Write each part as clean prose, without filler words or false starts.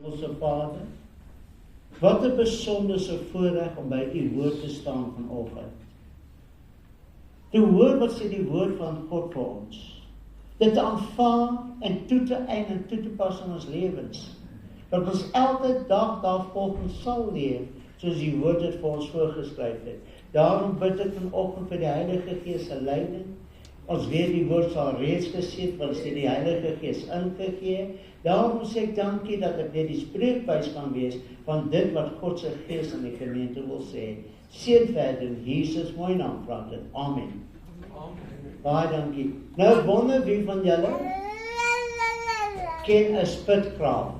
Onze Vader, wat 'n besondere voorreg om by u woord te staan vanoggend. Te hoor wat sê die woord van God vir ons. Dit te aanvaar en toe te eien en toe te pas in ons lewens. Dat ons elke dag daarvolgens sal leef, soos die woord dit vir ons voorgeskryf het. Daarom bid ek vanoggend vir die Heilige Gees se leiding. Ons weet die woord sal reeds gesê, want sê die Heilige Gees ingegee. Daarom sê ek dankie dat ek net die spreekbuis kan wees van dit wat God se Gees in die gemeente wil sê. Seën verder in Jesus mooi naam vra dit. Amen. Baie dankie. Nou wonder wie van julle ken 'n spitkraal?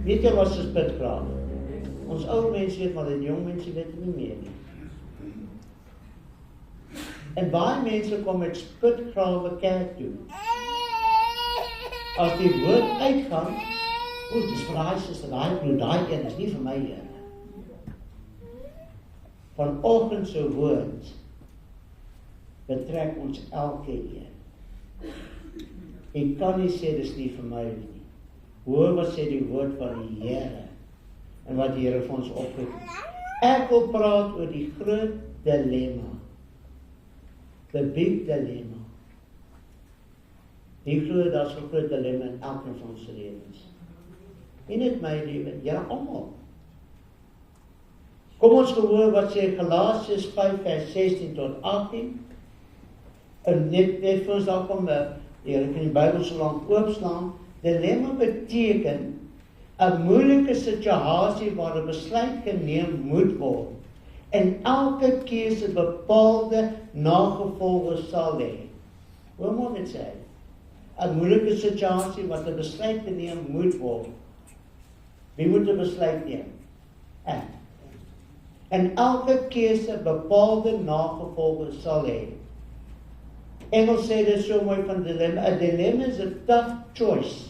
Weet jy wat 'n spitkraal is? Ons ou mense weet, maar die jong mense weet nie meer nie. En baie mense kom met spitkraal kerk toe. As die woord uitgaan, dis vir daai sister, daai bloed, daai een is nie vir my een. Vanoggend se woord betrek ons elke een. Ek kan nie sê dis nie vir my nie. Hoor wat sê die woord van die Here en wat die Here vir ons opgegee. Ek wil praat oor die groot dilemma. The big dilemma. Die glo daar's 'n groot dilemma in elkeen van ons lewens. In dit my lewe, ja almal. Kom ons hoor wat sê Galasiërs 5 vers 16 tot 18. En net vir ons daar kom jy kan die Bybel so lank oopslaan. Dilemma beteken 'n moeilike situasie waar 'n besluit geneem moet word. En elke keuse bepaalde nagevolge sal hê. Hoe moet dit sê? 'n moeilike situasie wat 'n besluit geneem moet word. Wie moet 'n besluit neem? Ek. En elke keuse bepaalde nagevolge sal hê. Engels sê dit so mooi van dilemma. A dilemma is a tough choice.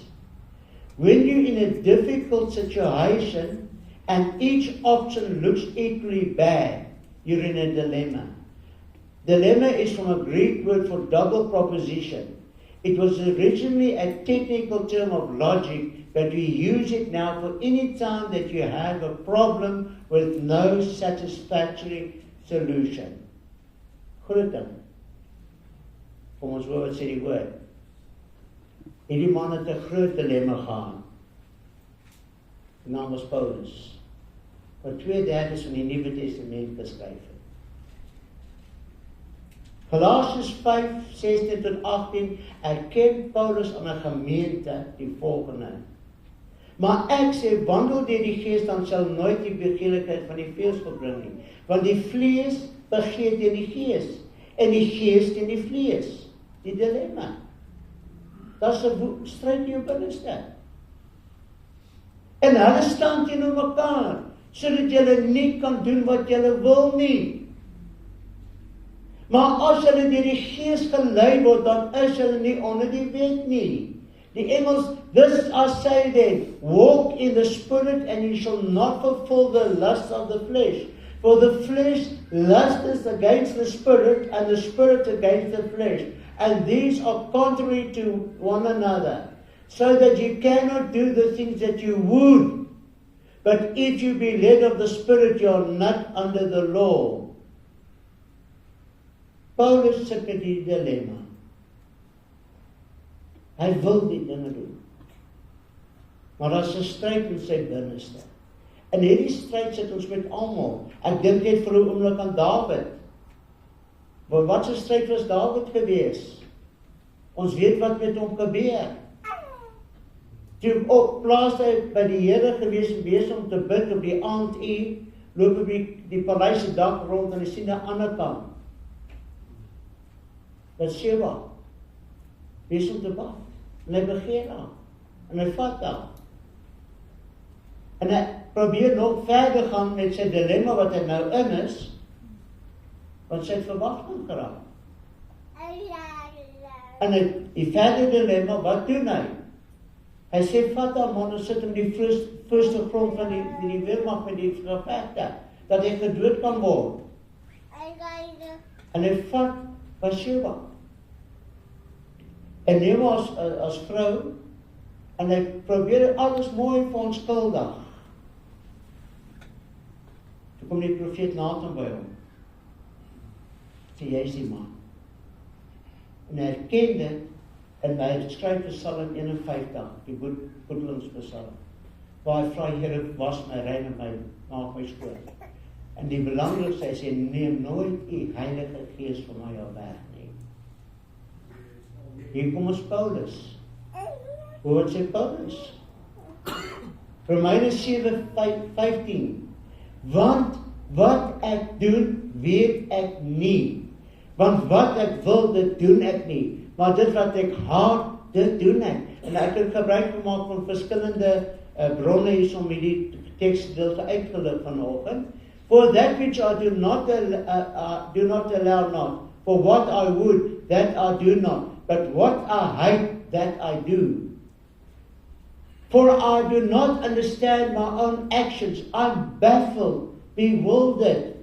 When you're in a difficult situation and each option looks equally bad, you're in a dilemma. Dilemma is from a Greek word for double proposition. It was originally a technical term of logic, but we use it now for any time that you have a problem with no satisfactory solution. Groot ding. Kom ons hoor wat sê die woord. Hierdie man het 'n groot dilemma gehad. Die naam was Paulus. Wat 2/3 van die Nuwe Testament geskryf het. Galasiërs 5, 16 tot 18 erken Paulus aan 'n gemeente die volgende. Maar ek sê, wandel deur die Gees, dan sal nooit die begeerlikheid van die vlees verbring nie. Want die vlees begeer teen die Gees, en die Gees teen die vlees. Die dilemma. Daar's 'n stryd in jou binneste. En hulle staan teenoor mekaar, sodat jy nie kan doen wat jy wil nie. Maar as hulle deur die Gees gelei word, dan is hulle nie onder die wet nie. Die Engels, this I say then, walk in the Spirit and you shall not fulfill the lust of the flesh. For the flesh lusts against the Spirit and the Spirit against the flesh. And these are contrary to one another, so that you cannot do the things that you would. But if you be led of the Spirit, you are not under the law. Paulus sit met die dilemma. Hy wil die dinge doen. Maar daar is 'n stryd in sy binneste. En hierdie stryd sit ons met almal. Ek dink net vir 'n oomblik aan Dawid. Maar wat 'n stryd was Dawid gewees? Ons weet wat met hom gebeur. Toe op plaas hy by die Here gewees en besig om te bid op die aanduur, loop hy die paleis se dak rond en hy sien aan die ander kant. Dat Sheba besig om te bid. En hy begeer haar. En hy vat haar. En hy probeer nog verder gaan met sy dilemma wat hy nou in is, want sy het verwagting geraak. En die verder dilemma, wat doen hy? Hy sê, vat haar man en sit hom die voorste grond van die weermag met die gevegte, dat hy gedood kan word. En hy vat Bathsheba. En neem as vrou, En hy probeer alles mooi verontskuldig. Toe kom die profeet Nathan by hom. Sê, jy is die man. En hy herken dit, en hy skryf vir Psalm 51, die boedelingsbesalm, waar hy vra, Here, was my, reine my, maak my skoon. En die belangrikste, hy sê, neem nooit die Heilige Gees van my al weg nie. Hier kom ons Paulus. Hoe wat sê Paulus? Romeine 7:15. Want wat ek doen, weet ek nie. Want wat ek wil, dit doen ek nie. Maar dit wat ek haat, dit doen ek. En ek het gebruik gemaak van verskillende bronne hier om die tekstgedeelte uitgelig vanoggend. For that which I do not allow not. For what I would, that I do not. But what I hate, that I do. For I do not understand my own actions. I'm baffled, bewildered.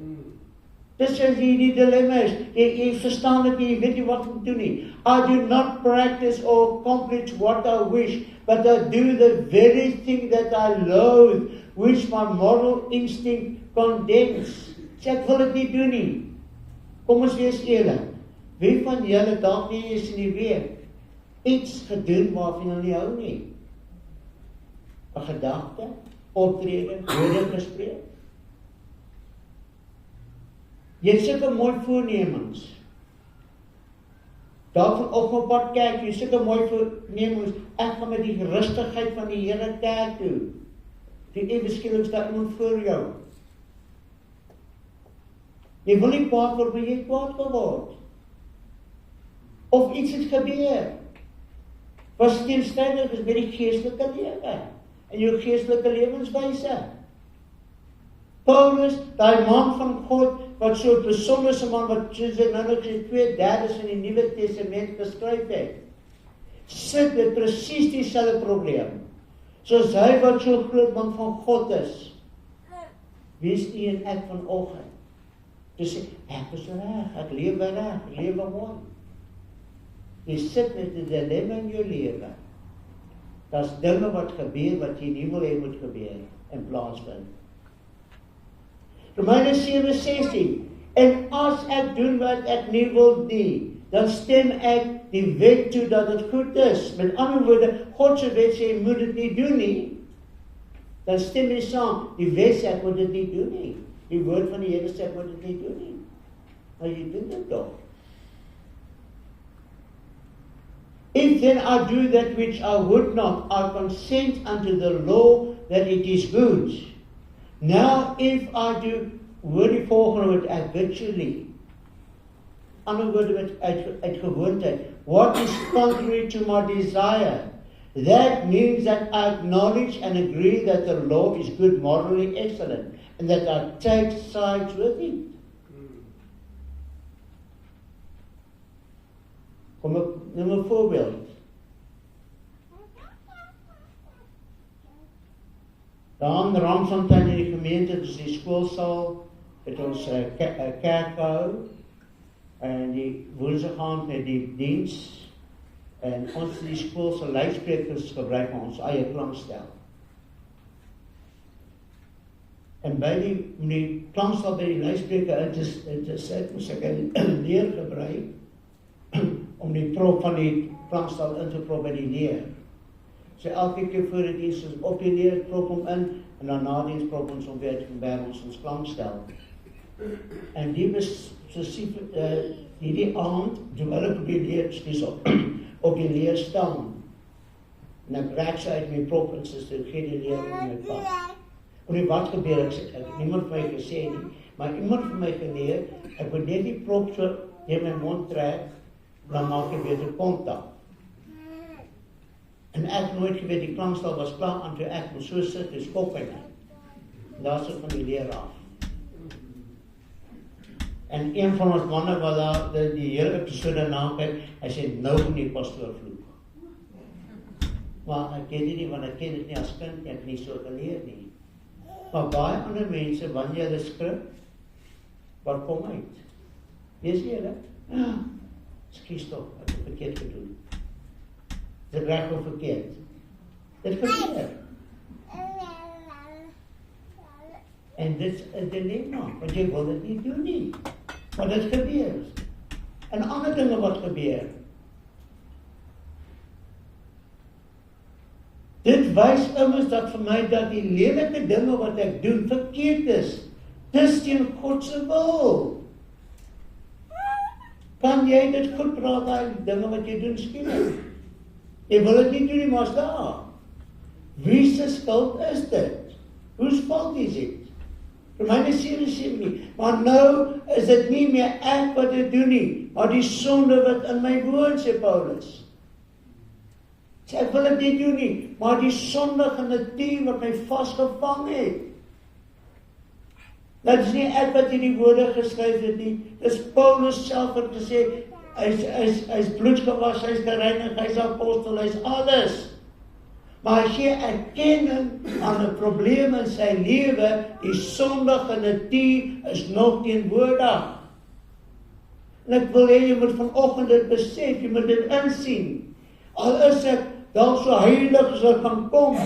Dis is die dilemma is. Jy verstaan dit nie, jy weet nie wat om te doen nie. I do not practice or accomplish what I wish, but I do the very thing that I loathe, which my moral instinct condemns. Sê ek wil dit nie doen nie. Kom ons wees eerlik. Wie van julle dalk nie eens in die week iets gedoen waarvan jy nie hou nie? 'n gedagte, optrede, woorde gespreek. Jy het sulke mooi voornemens. Daarvan op 'n pad kerk, jy sulke mooi voornemens. Ek gaan met die rustigheid van die Here kerk toe. Die ewe skielik staan iemand voor jou. Jy wil nie kwaad word, maar jy het kwaad geword. Of iets het gebeur. Was teenstrydig is met die geestelike lewe. En jou geestelike lewenswyse. Paulus, daai man van God, wat so 'n besondere man, wat soos hy nou nog 2/3 in die Nuwe Testament beskryf het, sit met presies dieselfde probleem. Soos hy wat so groot man van God is. Wie is u en ek vanoggend? Dus ek is reg, ek lewe reg, ek lewe mooi. Jy sit met 'n dilemma in jou lewe. Daar's dinge wat gebeur wat jy nie wil hê moet gebeur in plaasvind. Romeine 7:16. En as ek doen wat ek nie wil doen, dan stem ek die wet toe dat dit goed is. Met ander woorde, God se wet sê jy moet dit nie doen nie. Dan stem jy saam, die wet sê ek moet dit nie doen nie. Die woord van die Here sê ek moet dit nie doen nie. Maar jy doen dit tog. If then I do that which I would not, I consent unto the law that it is good. Now if I do, word die volgende woord, habitually. Ander woorde met uit gewoonte. What is contrary to my desire? That means that I acknowledge and agree that the law is good, morally excellent, and that I take sides with it. Kom ek neem 'n voorbeeld. Daar in Ramsfontein in die gemeente, dis die skoolsaal, het ons 'n kerk gehou, en die woensdag aand met die diens, en ons die skool se luidsprekers gebruik om ons eie klankstel. En by die klankstel by die luidspreker in te sit, moes ek 'n leer gebruik, om die prop van die klankstel in te prop by die leer. So elke keer voor die diens op die leer prop hom in, en dan na diens prop ons hom weer by ons klankstel. En die die aand, toe hulle op die leer, op die leer staan, en dan raak sy uit my prop en sy gee die leer in my pad. En wat gebeur, ek niemand vir my gesê nie, maar iemand vir my geleer, ek moet net die prop so in my mond trek, dan maak ek weer die kontak. En ek nooit geweet, die klankstel was klaar, en toe ek moes so sit, dus kop in my. En daar sit van die leer af. En een van ons manne wat daar die hele episode nakyk, hy sê, nou moet die pastoor vloek. Maar ek ken dit nie, want ek ken dit nie as kind, ek nie so geleer nie. Maar baie ander mense, wanneer hulle skrif, wat kom uit? Wees eerlik? Ja, skies toch, ek het verkeerd gedoen. Is dit reg of verkeerd? Dit gebeur. En dit is 'n dilemma, want jy wil dit nie doen nie. Maar dit gebeur. En ander dinge wat gebeur. Dit wys immers dat vir my dat die lelike dinge wat ek doen verkeerd is. Dis teen God se wil. Kan jy dit goed praat, die dinge wat jy doen skielik? Jy wil dit nie doen nie, maar is daar. Wie se skuld is dit? Whose fault is it? Romeine 7:7. Maar nou is dit nie meer ek wat dit doen nie, maar die sonde wat in my woon, sê Paulus. Sê ek wil dit nie doen nie, maar die sondige natuur wat my vasgevang het. Dit is nie ek wat hierdie woorde geskryf het nie. Dis Paulus self wat gesê, hy's bloedgewas, hy's gereinig, hy's apostel, hy's alles. Maar as jy erkenning aan 'n probleem in sy lewe, die sondige natuur is nog teenwoordig. En ek wil hê jy moet vanoggend dit besef, jy moet dit insien. Al is ek dan so heilig as ek kan kom,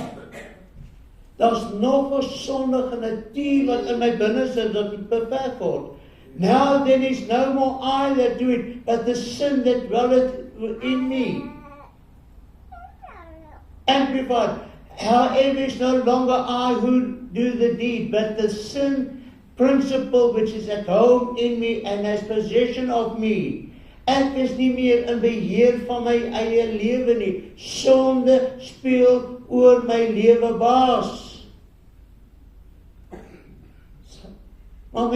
daar's nog 'n sondige natuur wat in my binne sit dat dit beperk word. Now there is no more I that do it, but the sin that dwelleth in me. Amplified. However, it's no longer I who do the deed, but the sin principle which is at home in me and has possession of me. Ek is nie meer in beheer van my eie lewe nie. Sonde speel oor my lewe baas. Maar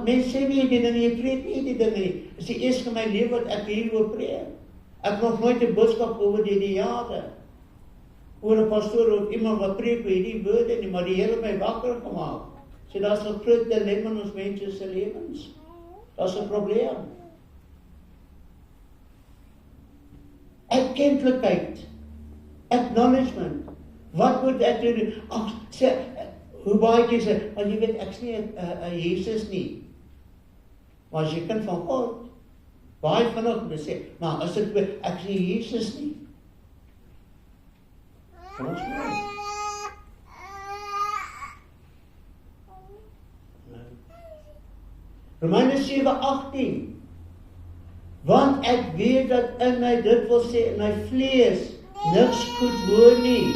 mens sê nie die dinge, jy preek nie die dinge nie. Dis die eerste in my lewe wat ek hieroor preek. Ek het nog nooit 'n boodskap oor die jare. Oor 'n pastoor of iemand wat preek oor hierdie woorde nie, maar die Here het my wakker gemaak. So daar's 'n groot dilemma in ons mense se lewens. Daar's 'n probleem. Erkenklikheid. Acknowledgement. Wat moet ek doen? Ag, sê hoe baie keer sê, want jy weet ek's nie 'n Jesus nie. Maar as jy kind van God, baie vinnig sê, maar as ek is nie Jesus nie. Ons nie. Romeine 7:18. Want ek weet dat in my, dit wil sê in my vlees, niks goed woon nie.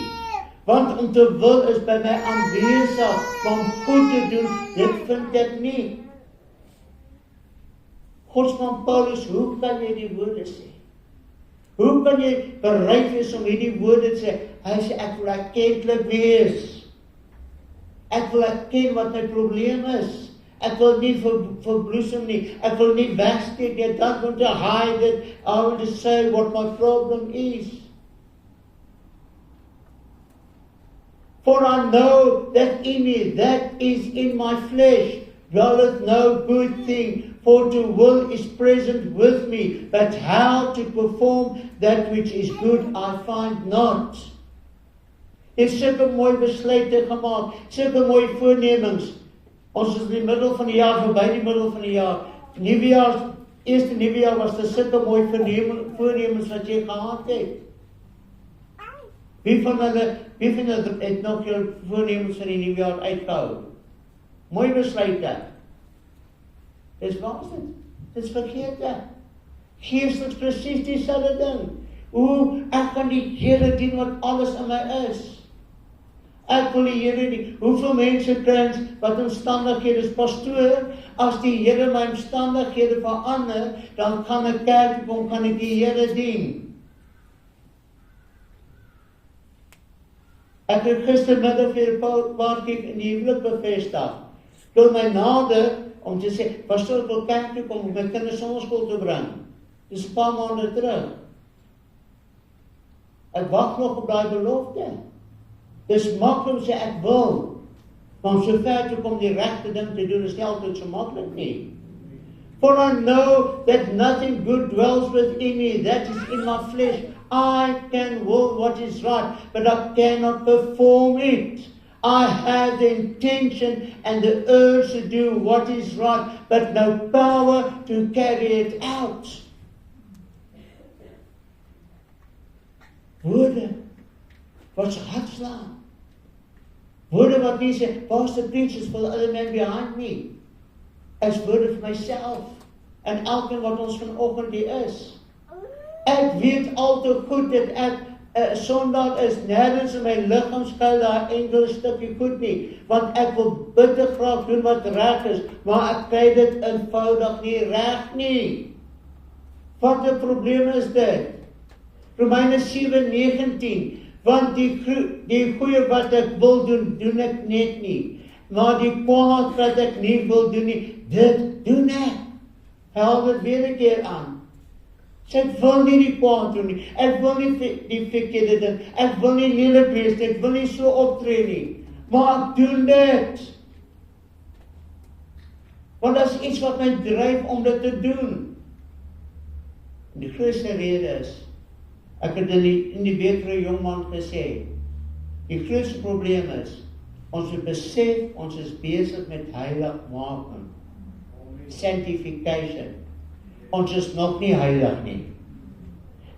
Want om te wil is by my aanwesig, om goed te doen, dit vind ek nie. Godsman Paulus, hoe kan jy die woorde sê? Hoe kan jy bereid wees om hierdie woorde te sê? Hy sê, ek wil erkentlik wees. Ek wil erken wat my probleem is. Ek wil nie verbloesem nie. Ek wil nie wegsteek nie. I don't want to hide it. I want to say what my problem is. For I know that in me, that is in my flesh, dwelleth no good thing. For to will is present with me, but how to perform that which is good I find not. Jy het sulke mooi besluite gemaak, sulke mooi voornemings. Ons is in die middel van die jaar, verby die middel van die jaar. Nuwejaar, eerste nuwejaar was daar sulke mooi voornemings wat jy gehad het. Wie van hulle het nog jou voornemens van die nuwejaar uitgehou? Mooi besluite. Dis wat is dit? Dis vergeete. Geestelik presies dieselfde ding. Hoe ek kan die Here dien wat alles in my is. Ek wil die Here dien. Hoeveel mense kry wat omstandighede is pastoor, as die Here my omstandighede verander, dan kan ek kerk kom, kan ek die Here dien. Ek het gistermiddag vir 'n paar keer in die huwelik bevestig. Toe my nader om te sê, pastoor, ek wil kerk toe kom, om my kinders sonderskool te bring. Dis 'n paar maande terug. Ek wag nog op daai belofte. Dis maklik om sê ek wil, maar om so ver te kom die regte ding te doen is nie altyd so maklik nie. For I know that nothing good dwells within me, that is in my flesh. I can will what is right, but I cannot perform it. I have the intention and the urge to do what is right, but no power to carry it out. Woorde. wat se hart slaan. Woorde wat nie sê, pastor preaches for the other man behind me. As woorde vir myself. En elkeen wat ons vanoggend hier is. Ek weet al te goed dat ek Sondag is nêrens in my liggaam skuil daar enkel stukkie goed nie, want ek wil bitter graag doen wat reg is, maar ek kry dit eenvoudig nie reg nie. Wat 'n probleem is dit? Romeine 7:19, want die goeie wat ek wil doen, doen ek net nie, maar die kwaad wat ek nie wil doen nie, dit doen ek. Hou dit weer 'n keer aan. Ek wil nie die kwaad doen nie, ek wil nie die verkeerde doen, ek wil nie lelik wees nie, ek wil nie so optree nie, maar ek doen dit. Want dat is iets wat my dryf om dit te doen. En die grootste rede is, ek het in die week vir 'n jong man gesê, die grootste probleem is, ons moet besef, ons is besig met heiligmaking, sanctification. Ons is nog nie heilig nie.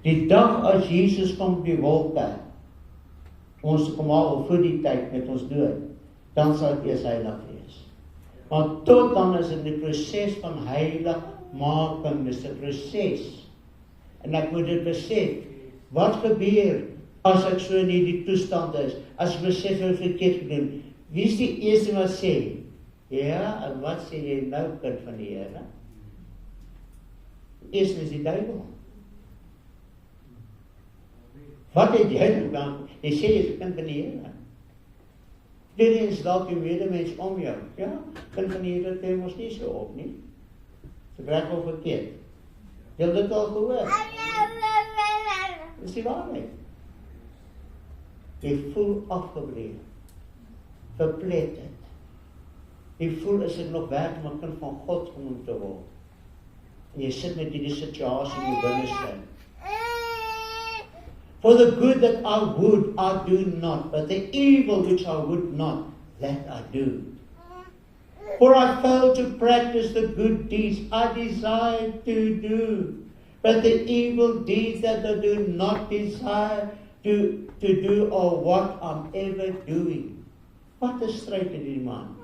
Die dag as Jesus kom op die wolke, ons kom al voor die tyd met ons dood, dan sal dit eers heilig wees. Maar tot dan is dit 'n proses van heiligmaking, dis 'n proses. En ek moet dit besef, wat gebeur as ek so in hierdie toestand is, as ek besef ek verkeerd gedoen, wie is die eerste wat sê, ja, en wat sê jy nou, kind van die Here? Eerst is die duivel. Wat het jy dan? Jy sê jy is 'n kind van die Here. Dit is dalk die medemens om jou. Ja, kind van die Here tel ons nie so op nie. Dit raak wel verkeerd. Jy het dit al gehoor. Dis die waarheid. Jy voel afgebreek, verpletterd. Jy voel is dit nog werd om 'n kind van God genoem te word. En jy sit met hierdie situasie in jou binneste. For the good that I would, I do not, but the evil which I would not, that I do. For I fail to practice the good deeds I desire to do, but the evil deeds that I do not desire to do are what I'm ever doing. Wat 'n stryd in die man.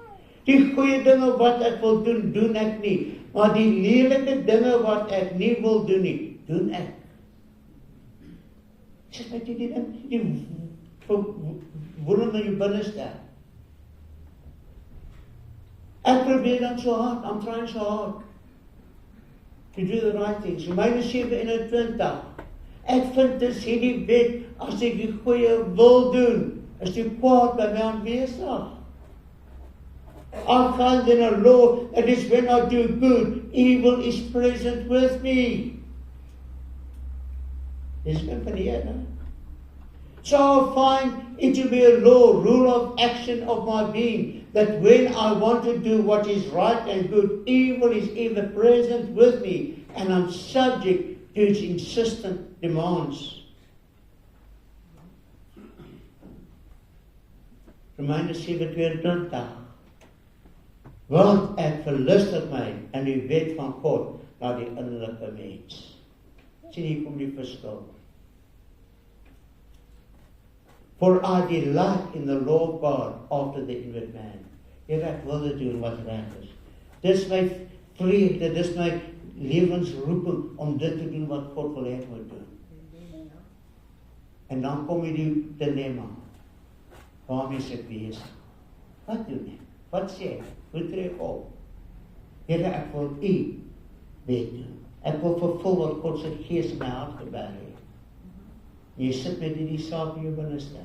Die goeie dinge wat ek wil doen, doen ek nie. Maar die lelike dinge wat ek nie wil doen nie, doen ek. Sit met die woedend in jou binneste. Ek probeer dan so hard, I'm trying so hard to do the right things. Romeine 7:21. Ek vind dis hierdie wet, as ek die goeie wil doen, is die kwaad by my aanwesig. I find in a law that is when I do good, evil is present with me. Dis kind van die Here. So I find it to be a law, rule of action of my being, that when I want to do what is right and good, evil is ever present with me, and I'm subject to its insistent demands. Romeine 7:22. Want ek verlustig my in die wet van God na die innerlike mens. Sien hier kom die verskil. For I delight in the law of God after the inward man. Here ek wil dit doen wat reg is. Dis my vrede, dis my lewensroeping om dit te doen wat God wil hê ek moet doen. En dan kom die dilemma. Waarmee is ek besig? Wat doen ek? Wat sê ek? Hoe tree ek op? Here, ek wil U wet doen. Ek wil vervul wat God se Gees in my hart geberg het. Jy sit met hierdie saak in jou binneste.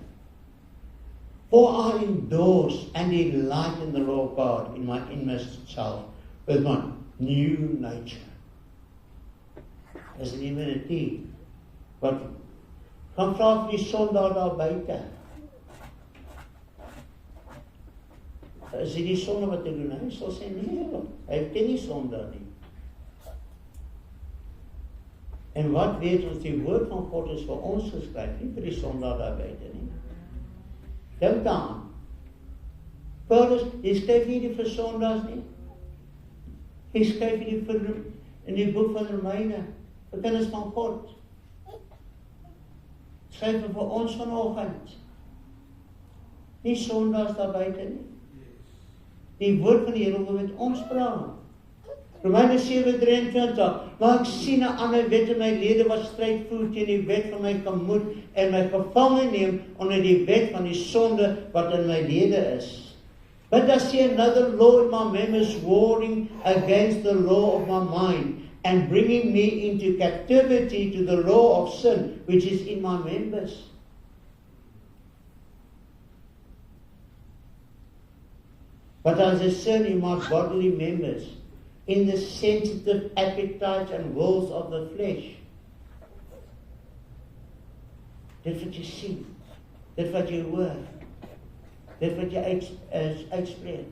For I endorse and delight in the law of God in my inmost self with my new nature. As an humanity, wat gaan vra vir die sondaar daar buite. Is dit die sonde wat hy doen? Hy sal sê nee, hy ken nie sonde nie. En wat weet ons, die woord van God is vir ons geskryf, nie vir die sondaar daar buite nie. Dink daaraan. Paulus, hy skryf nie vir sondaars nie. Hy skryf nie vir in die boek van Romeine, vir kinders van God. Skryf vir ons vanoggend. Nie sondags daar buite nie. Die woord van die Here wil met ons praat. Romeine 7:23, maar ek sien 'n ander wet in my lede wat stryd voer teen die wet van my gemoed en my gevange neem onder die wet van die sonde wat in my lede is. But I see another law in my members warring against the law of my mind and bringing me into captivity to the law of sin which is in my members. But as a sin in my bodily members, in the sensitive appetites and wills of the flesh. Dit wat jy sien, dit wat jy hoor, dit wat jy uitspreek.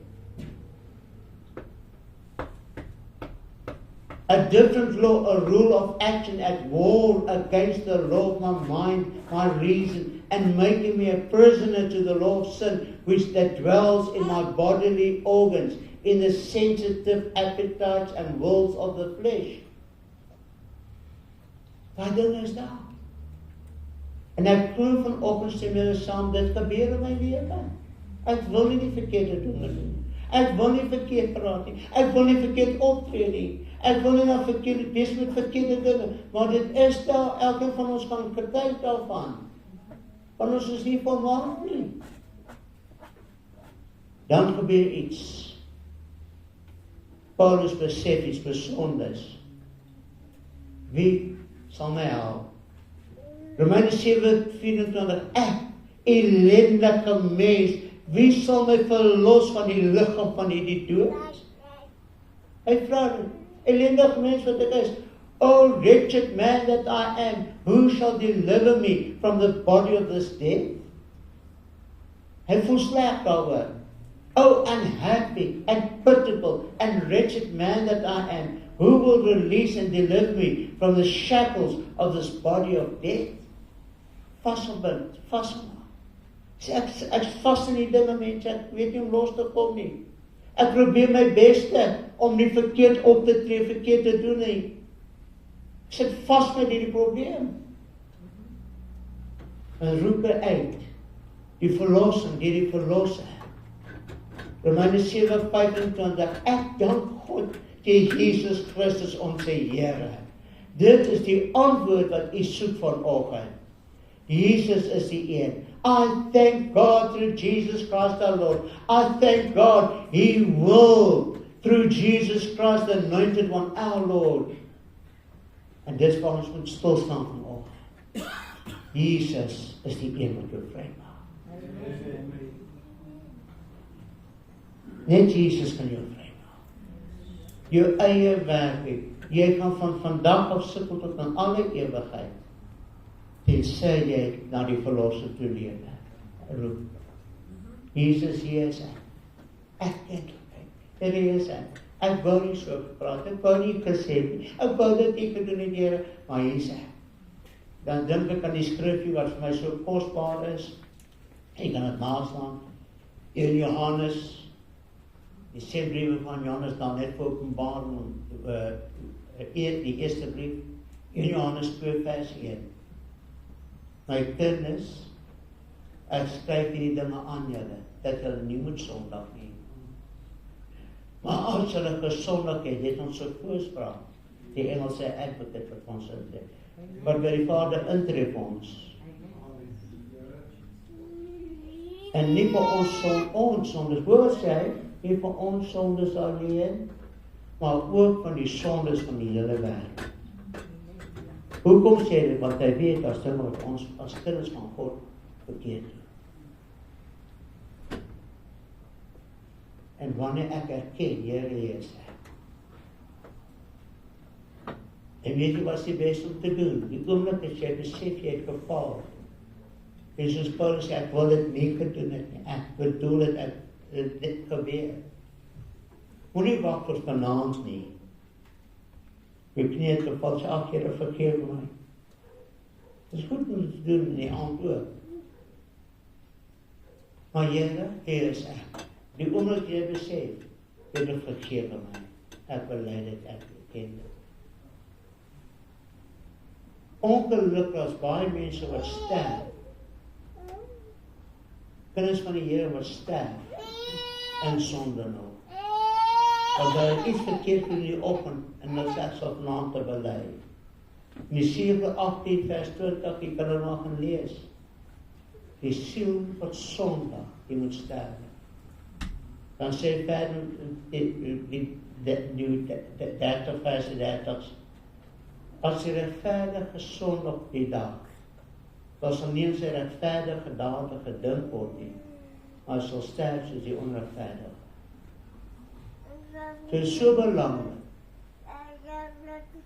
A different law, a rule of action at war against the law of my mind, my reason, and making me a prisoner to the law of sin, which that dwells in my bodily organs, in the sensitive appetites and wills of the flesh. Daai ding is daar. En ek glo vanoggend sê julle saam, dit gebeur in my lewe. Ek wil nie die verkeerde dinge doen. Ek wil nie verkeerd praat nie. Ek wil nie verkeerd optree nie. Ek wil nie nou verkeerd wees met verkeerde dinge. Maar dit is daar, elkeen van ons kan getuig daarvan. Want ons is nie volmaak nie. Dan gebeur iets. Paulus besef iets besonders. Wie sal my help? Romeine 7:24, ek, ellendige mens, wie sal my verlos van die liggaam van die dood? Hy vra, ellendige mens wat ek is, O wretched man that I am, who shall deliver me from the body of this death? Hy voel sleg daaroor. O unhappy and pitiable and wretched man that I am, who will release and deliver me from the shackles of this body of death? Vasgebind, vasgemaak. Ek vas in die dinge, mense, ek weet nie om los te kom nie. Ek probeer my beste om nie verkeerd op te tree, verkeerd te doen nie. Ek sit vas met hierdie probleem. En roep uit, die verlossing, die verlosser. Romeine 7:25, ek dank God die Jesus Christus ons Here. Dit is die antwoord wat u soek vanoggend. Jesus is die een. I thank God through Jesus Christ our Lord. I thank God He will, through Jesus Christ the anointed one, our Lord. En dis waar ons moet stilstaan vanoggend. Jesus is die een wat jou vry maak. Net Jesus kan jou vry maak. Jou eie werk. Jy kan van vandag af sukkel tot aan alle ewigheid. Tensy jy na die verlosser toe lewe. Roep. Jesus, hier is hy. Ek ken hom. Hier is hy. Ek wou nie so gepraat, ek wou nie gesê nie. Ek wou dit nie gedoen het, Here, maar hier is hy. Dan dink ek aan die skrifgie wat vir my so kosbaar is. Ek kan dit naslaan. In Johannes, die 7 briewe van Johannes dan net vir Openbaring, die eerste brief, in Johannes 2 vers 1. My kinders, ek skryf hierdie dinge aan julle, dat julle nie moet sondig nie. Maar as julle gesondig het ons so voorspraak, die Engelse advocate wat ons intree, wat by die Vader intree vir ons. En nie vir ons sondes, hoor sê hy, nie vir ons sondes alleen, maar ook van die sondes van die hele wêreld. Hoekom sê dit? Want hy weet as dinge wat ons as kinders van God verkeerd doen. En wanneer ek erken, Here is hy. En weet jy wat is die beste om te doen? Die oomblik as jy besef jy het gefaal. En soos Paulus sê, ek wil dit nie gedoen het nie. Ek bedoel het, dit gebeur. Moenie wag vir vanaand nie. Jy knie het geval, sê, ag Here, vergewe my. Dit is goed om te doen in die aand ook. Maar Here, hier is ek. Die oomblik jy besef, Here, vergewe my. Ek bely dit, ek ken dit. Ongelukkig as baie mense wat sterf, kinders van die Here wat sterf in sonde nog. Want daar is iets verkeerd in die oggend en nou sê ek sal vanaand te bely. In die 7:18 vers 20, jy kan er nog gaan lees. Die siel wat sondig, die moet sterf. Dan sê verder die 30 vers 30, as die regverdige sondig die dag, dan sal nie sy regverdige dade gedink word nie, maar sal sterf soos die onregverdige. Dit is so belangrik.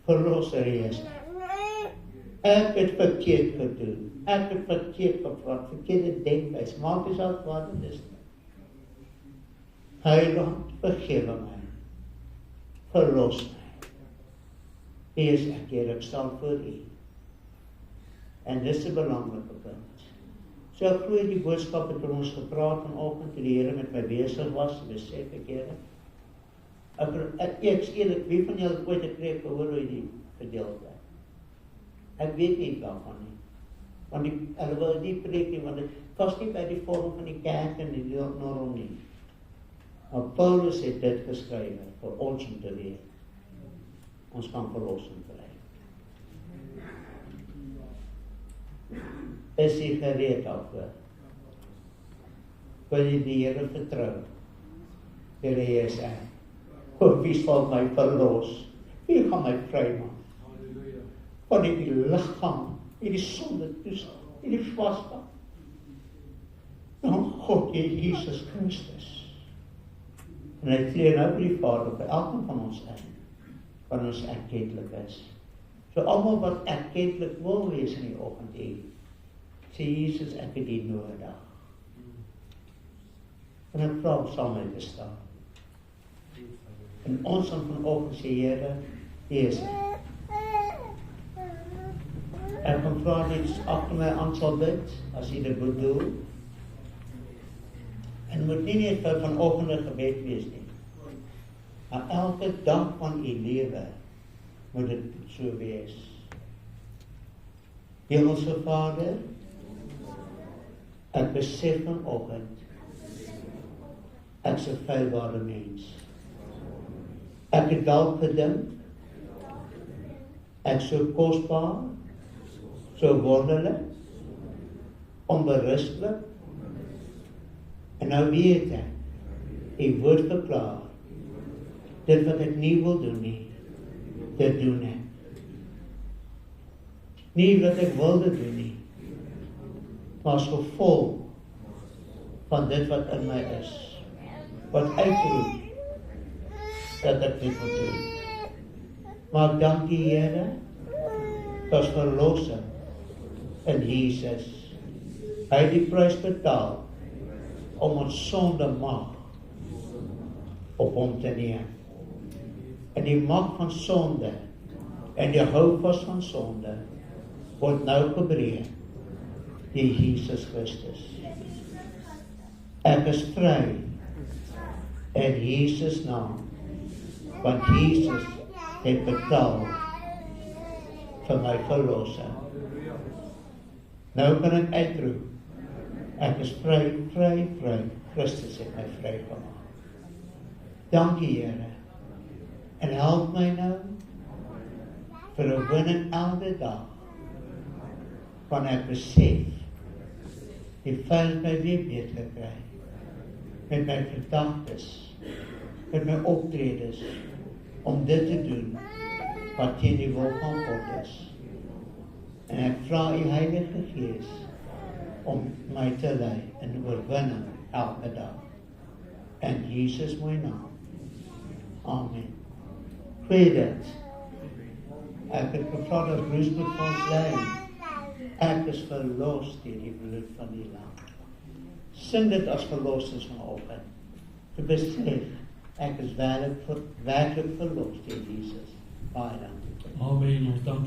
Verlosser is. Ek het verkeerd gedoen. Ek het verkeerd gepraat, verkeerde denkwijs. Maak eens uit wat het is. Heiland, vergewe my. Verlos my. Wees ek hier, ek staan voor U. En dit is 'n belangrike punt. So ek glo die boodskap het ons gepraat vanoggend toe die Here met my besig was, besef ek Here. Ek eerlik, wie van julle ooit 'n preek gehoor hoe die gedeelte? Ek weet nie daarvan nie. Want hulle wil nie preek nie, want dit pas nie by die vorm van die kerk en die norm nie. Maar Paulus het dit geskryf vir ons om te weet. Ons kan verlossing kry. Is jy gereed daarvoor? Wil jy die Here vertrou? Here is hy. Wie sal my verlos? Wie gaan my vrymaak? Van die liggaam, die sonde toestand, die vasval. Dan God Jesus Christus. En hy tree nou by die Vader by elkeen van ons in, van ons erkentlik is. So almal wat erkentlik wil wees in die oggend hier, sê Jesus, ek het U nodig. En ek vra saam met te staan. En ons gaan vanoggend sê, Here, Jesus. Ek kan vra net agter my aan sal bid, as jy dit bedoel. En moet nie net vir vanoggend 'n gebed wees nie. Maar elke dag van u lewe moet dit so wees. Hemelse Vader, ek besef vanoggend, ek is 'n feilbare mens. Ek het dalk gedink, ek so kosbaar, so wonderlik, onberustig, en nou weet ek, u woord verklaar, dit wat ek nie wil doen nie, dit doen ek. Nie wat ek wilde doen nie, maar as gevolg van dit wat in my is, wat uitroep, dat ek dit moet doen. Maar dank die Here, dat verlossing in Jesus. Hy het die prys betaal om ons sonde mag op hom te neem. En die mag van sonde en die houvas van sonde word nou gebreek deur Jesus Christus. Ek is vry in Jesus naam, want Jesus het betaal vir my verlossing. Nou kan ek uitroep, ek is vry, vry, vry. Christus het my vrygemaak. Dankie Here. En help my nou vir 'n winning elke dag, van ek besef, die vyand my weer beter kry, met my gedagtes, met my optredes, om dit te doen, wat teen die wil van God is. En ek vra u Heilige Gees, om my te lei in oorwinning elke dag. In Jesus mooi naam. Amen. Pray dit. Ek het gevra dat Bruce moet ons lei. Ek is verlos deur die bloed van die Lam. Sing dit as verlossers vanoggend. Te besef, ek is werklik verlos deur Jesus. Baie dankie. Amen. Ons dank